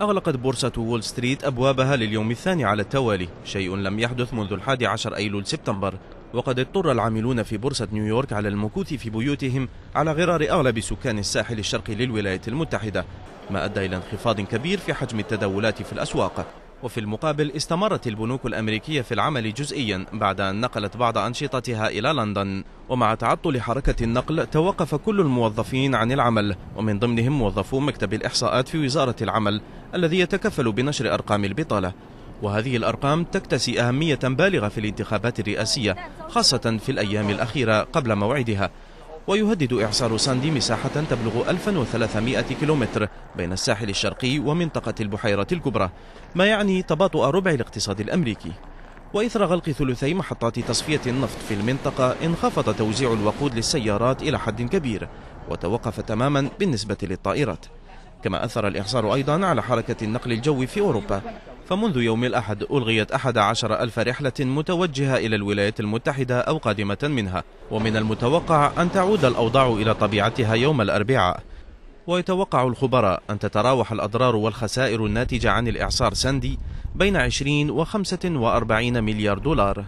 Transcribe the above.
أغلقت بورصة وول ستريت أبوابها لليوم الثاني على التوالي، شيء لم يحدث منذ 11 أيلول سبتمبر. وقد اضطر العاملون في بورصة نيويورك على المكوث في بيوتهم على غرار أغلب سكان الساحل الشرقي للولايات المتحدة، ما أدى إلى انخفاض كبير في حجم التداولات في الأسواق. وفي المقابل استمرت البنوك الأمريكية في العمل جزئيا بعد أن نقلت بعض أنشطتها إلى لندن. ومع تعطل حركة النقل توقف كل الموظفين عن العمل، ومن ضمنهم موظفو مكتب الإحصاءات في وزارة العمل الذي يتكفل بنشر أرقام البطالة. وهذه الأرقام تكتسي أهمية بالغة في الانتخابات الرئاسية، خاصة في الأيام الأخيرة قبل موعدها. ويهدد إعصار ساندي مساحة تبلغ 1300 كيلومتر بين الساحل الشرقي ومنطقة البحيرة الكبرى، ما يعني تباطؤ ربع الاقتصاد الأمريكي. وإثر غلق ثلثي محطات تصفية النفط في المنطقة انخفض توزيع الوقود للسيارات إلى حد كبير، وتوقف تماما بالنسبة للطائرات. كما أثر الإعصار أيضا على حركة النقل الجوي في أوروبا، فمنذ يوم الأحد ألغيت 11,000 رحلة متوجهة إلى الولايات المتحدة أو قادمة منها، ومن المتوقع أن تعود الأوضاع إلى طبيعتها يوم الأربعاء. ويتوقع الخبراء أن تتراوح الأضرار والخسائر الناتجة عن الإعصار ساندي بين 20 و 45 مليار دولار.